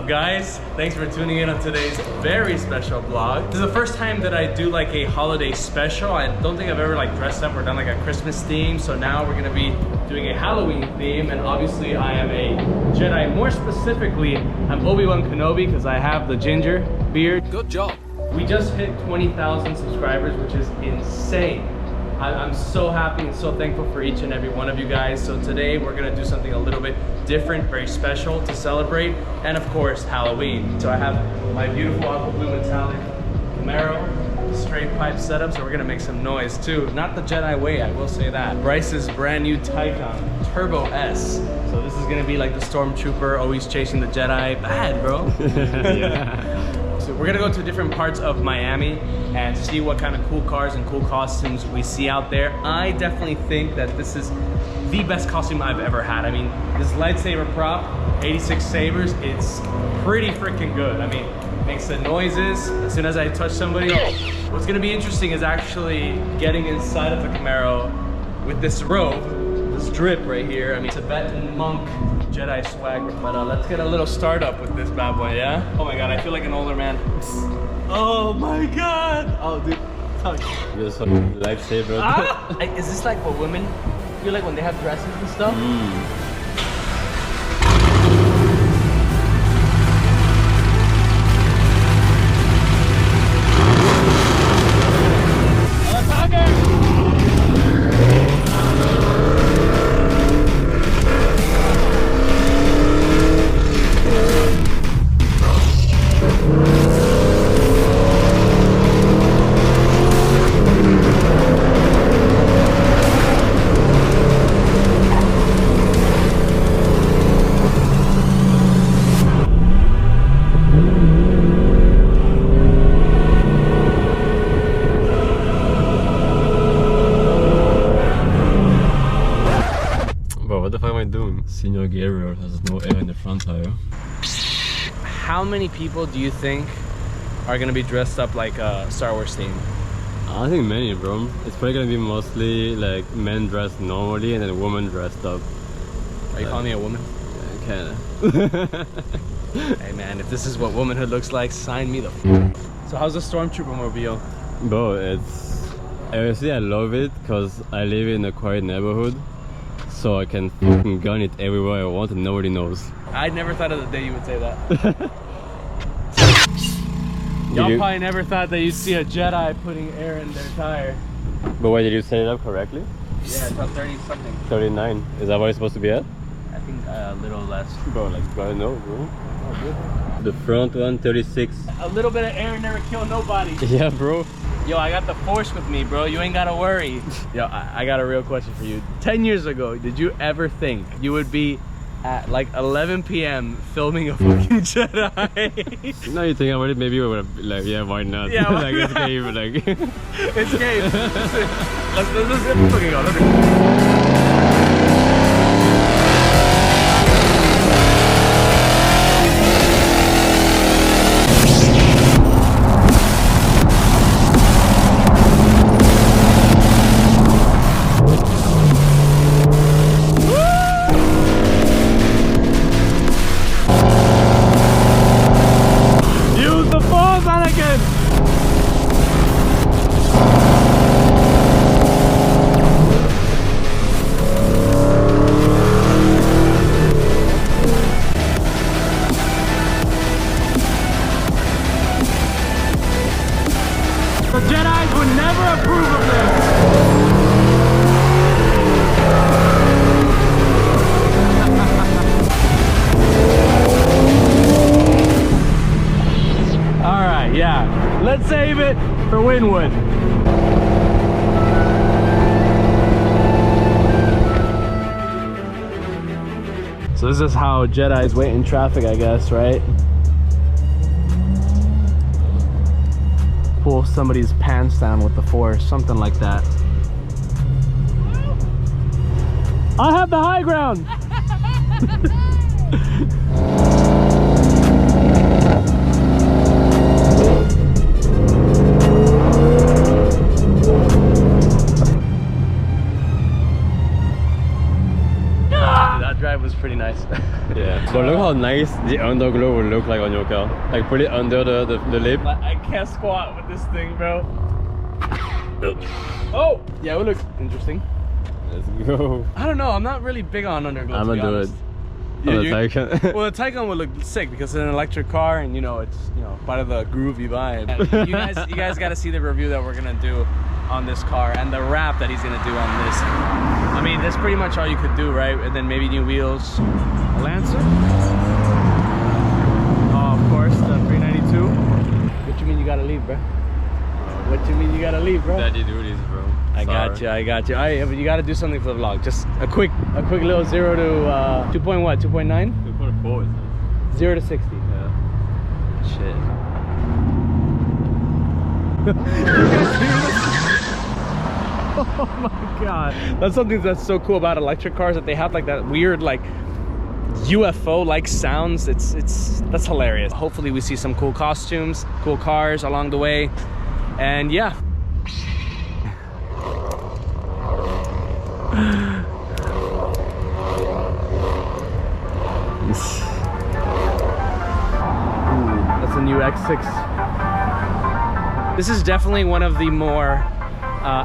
guys? Thanks for tuning in on today's very special vlog. This is the first time that I do like a holiday special. I don't think I've ever like dressed up or done like a Christmas theme. So now we're gonna be doing a Halloween theme, and obviously I am a Jedi. More specifically, I'm Obi-Wan Kenobi because I have the ginger beard. Good job. We just hit 20,000 subscribers, which is insane. I'm so happy and so thankful for each and every one of you guys. So today we're gonna do something a little bit different, very special to celebrate, and of course, Halloween. So I have my beautiful aqua blue metallic Camaro straight pipe setup, so we're gonna make some noise too. Not the Jedi way, I will say that. Bryce's brand new Taycan Turbo S. So this is gonna be like the stormtrooper always chasing the Jedi. Bad, bro. Yeah. So we're gonna go to different parts of Miami and see what kind of cool cars and cool costumes we see out there. I definitely think that this is the best costume I've ever had. I mean, this lightsaber prop, 86 sabers, it's pretty freaking good. I mean, it makes the noises as soon as I touch somebody. What's gonna be interesting is actually getting inside of the Camaro with this robe, this drip right here. I mean, Tibetan monk Jedi swag. But let's get a little startup with this bad boy, yeah? Oh my God, I feel like an older man. Oh my God. Oh, dude. You're so lightsaber. Ah! Is this like what women feel like when they have dresses and stuff? What the fuck am I doing? Senior Gabriel has no air in the front tire. How many people do you think are gonna be dressed up like a Star Wars theme? I don't think many, bro. It's probably gonna be mostly like men dressed normally and then women dressed up. Are you calling me a woman? Yeah, kinda. Hey man, if this is what womanhood looks like, sign me the So how's the Stormtrooper mobile? Bro, it's... Honestly, I love it because I live in a quiet neighborhood. So I can fucking gun it everywhere I want and nobody knows. I never thought of the day you would say that. Y'all probably never thought that you'd see a Jedi putting air in their tire. But wait, did you set it up correctly? Yeah, it's on 30 something. 39. Is that what it's supposed to be at? I think a little less. Bro, like, gotta know, bro. The front one, 36. A little bit of air never kill nobody. Yeah, bro. Yo, I got the Force with me, bro. You ain't gotta worry. Yo, I got a real question for you. 10 years ago, did you ever think you would be at like 11 p.m. filming a fucking Jedi? Now you think about it, maybe we would have, like, yeah, why not? Yeah, like, it's game, like... It's game. Let's fucking go. The Jedis would never approve of this. All right, yeah. Let's save it for Windwood. So this is how Jedis wait in traffic, I guess, right? Pull somebody's pants down with the Force, something like that. I have the high ground. is pretty nice. Yeah. But look how nice the underglow will look like on your car. Like put it under the lip. I can't squat with this thing, bro. Oh, yeah, it would look interesting. Let's go. I don't know. I'm not really big on underglow. I'm gonna do it. Yeah, On the Taycan. Well, the Taycan would look sick because it's an electric car, and you know it's part of the groovy vibe. You guys got to see the review that we're gonna do on this car and the wrap that he's gonna do on this. I mean, that's pretty much all you could do, right? And then maybe new wheels, a Lancer. Oh, of course, the 392. What you mean you gotta leave, bro? What you mean you gotta leave, bro? Daddy duties, bro. I got you. All right, but you gotta do something for the vlog. Just a quick little 0 to 2 what? 2.9? 2.4 is it? 0 to 60. Yeah. Shit. Oh my god. That's something that's so cool about electric cars, that they have like that weird like UFO like sounds. That's hilarious. Hopefully we see some cool costumes, cool cars along the way. And yeah. That's a new X6. This is definitely one of the more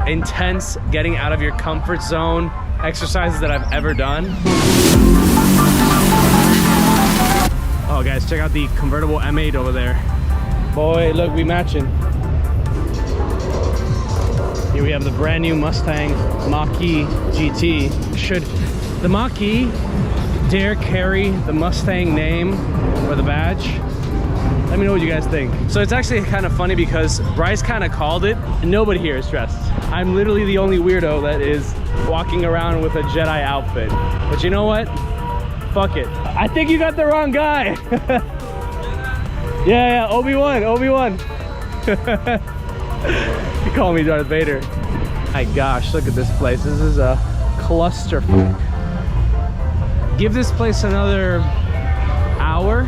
intense getting out of your comfort zone exercises that I've ever done. Oh guys, check out the convertible M8 over there. Boy, look, we matching. Here we have the brand new Mustang Mach-E GT. Should the Mach-E dare carry the Mustang name or the badge? Let me know what you guys think. So it's actually kind of funny because Bryce kind of called it, and nobody here is dressed. I'm literally the only weirdo that is walking around with a Jedi outfit. But you know what? Fuck it. I think you got the wrong guy. Yeah, Obi-Wan. You call me Darth Vader. My gosh, look at this place. This is a clusterfuck. Give this place another hour,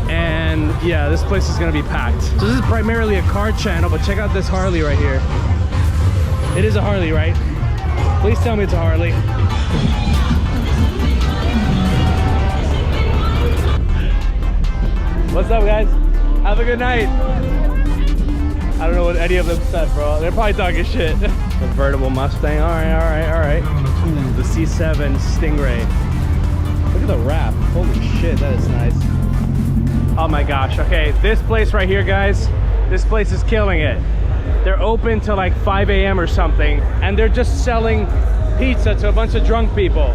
and yeah, this place is gonna be packed. So this is primarily a car channel, but check out this Harley right here. It is a Harley, right? Please tell me it's a Harley. What's up, guys? Have a good night. I don't know what any of them said, bro. They're probably talking shit. Convertible Mustang. All right. Ooh, the C7 Stingray. Look at the wrap. Holy shit, that is nice. Oh my gosh. Okay, this place right here, guys. This place is killing it. They're open till like 5 a.m. or something, and they're just selling pizza to a bunch of drunk people.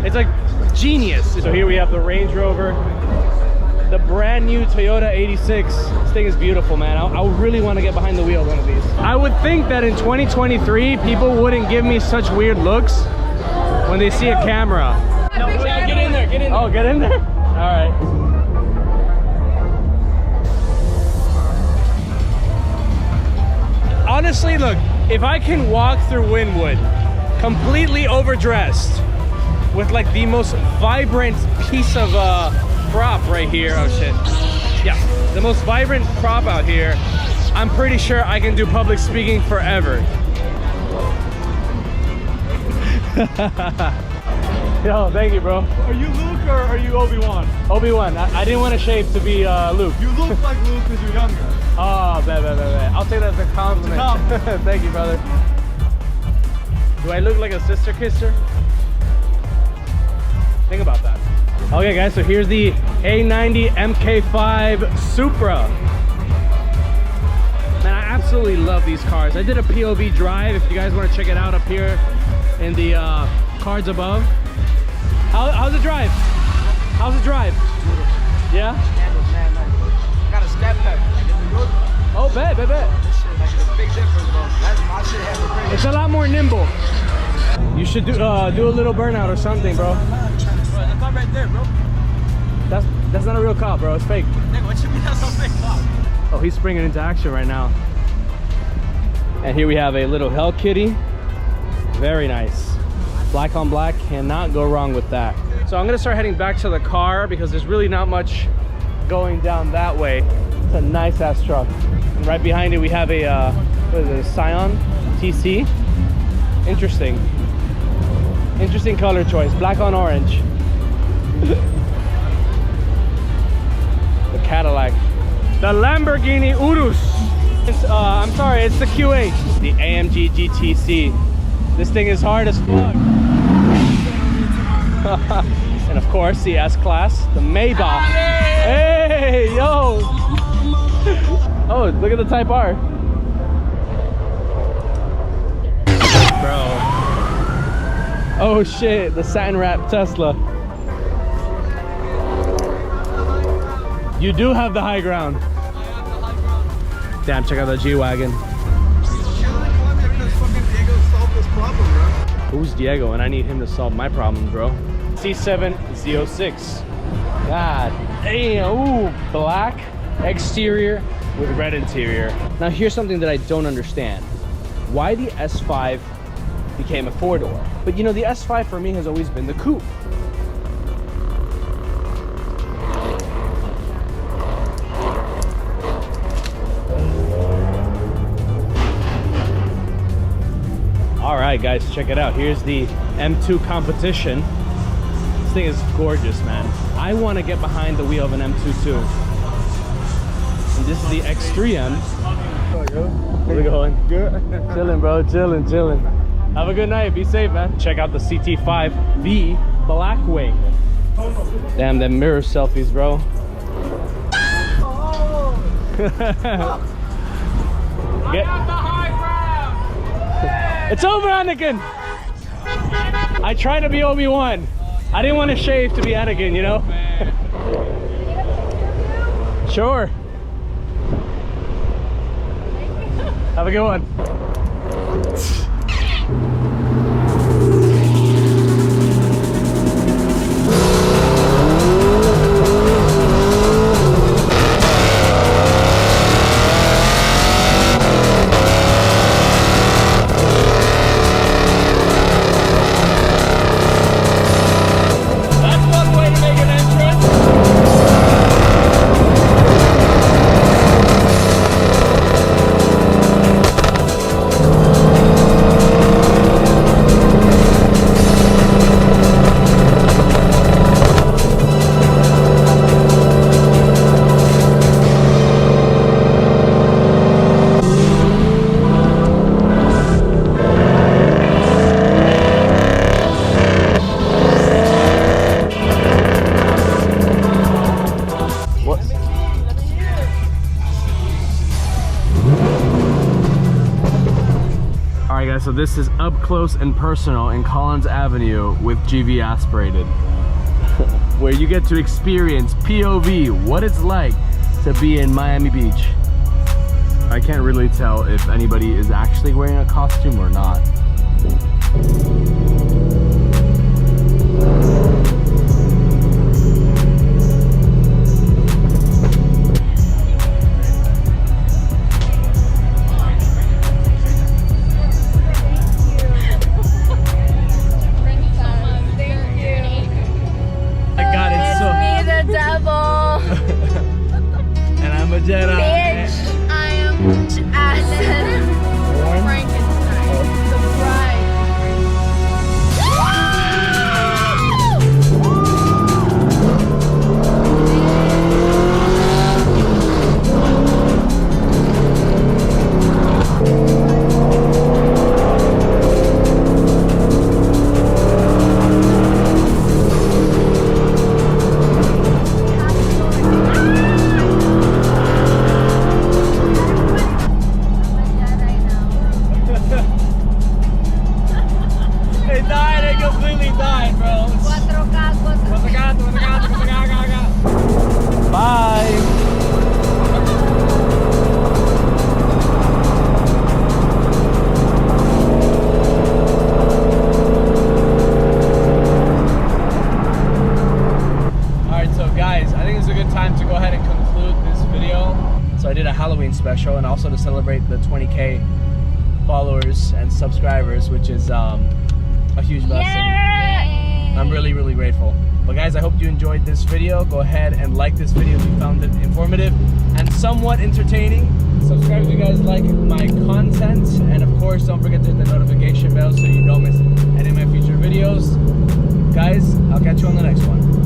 It's like genius. So here we have the Range Rover. The brand new Toyota 86. This thing is beautiful, man. I really want to get behind the wheel of one of these. I would think that in 2023, people wouldn't give me such weird looks when they see a camera. No, get in there, get in there. Oh, get in there? All right. Honestly, look, if I can walk through Windwood completely overdressed with like the most vibrant piece of prop right here. Oh shit. Yeah, the most vibrant prop out here. I'm pretty sure I can do public speaking forever. Yo, thank you, bro. Are you Luke or are you Obi-Wan? Obi-Wan. I didn't want to shave to be Luke. You look like Luke because you're younger. Oh, bet. I'll take that as a compliment. Thank you, brother. Do I look like a sister kisser? Think about that. Okay guys, so here's the A90 MK5 Supra. Man, I absolutely love these cars. I did a POV drive if you guys want to check it out up here in the cards above. How's it drive? How's it drive? Yeah? Got a step back. Oh, bet. This shit, like, it's a big difference, bro. That's my shit has a great. It's a lot more nimble. You should do a little burnout or something, bro. The car right there, bro. That's not a real cop, bro. It's fake. Nigga, what you mean that's a fake car? Oh, he's springing into action right now. And here we have a little Hell Kitty. Very nice. Black on black, cannot go wrong with that. So I'm gonna start heading back to the car because there's really not much going down that way. It's a nice ass truck. And right behind it we have a what is it, a Scion TC. Interesting color choice, black on orange. The Cadillac. The Lamborghini Urus. I'm sorry, it's the Q8. The AMG GTC. This thing is hard as fuck. And of course, the S-Class, the Maybach. Hey, yo! Oh, look at the Type R. Bro. Oh shit, the satin wrap Tesla. You do have the high ground. Damn, check out the G-Wagon. Who's Diego? And I need him to solve my problems, bro. C7 Z06. God damn, ooh, black exterior with red interior. Now here's something that I don't understand. Why the S5 became a four-door? But you know, the S5 for me has always been the coupe. All right, guys, check it out. Here's the M2 competition. This thing is gorgeous, man. I want to get behind the wheel of an M2 too. And this is the X3M. How's it going? Good. Chilling, bro. Chilling. Have a good night. Be safe, man. Check out the CT5V Blackwing. Damn, them mirror selfies, bro. It's over, Anakin! I tried to be Obi-Wan. I didn't want to shave to be Anakin, you know? Sure. Have a good one. So this is up close and personal in Collins Avenue with GV Aspirated, where you get to experience POV, what it's like to be in Miami Beach. I can't really tell if anybody is actually wearing a costume or not. Special, and also to celebrate the 20K followers and subscribers, which is a huge blessing. Yeah! I'm really grateful. But guys, I hope you enjoyed this video. Go ahead and like this video if you found it informative and somewhat entertaining. Subscribe if you guys like my content, and of course don't forget to hit the notification bell so you don't miss any of my future videos. Guys, I'll catch you on the next one.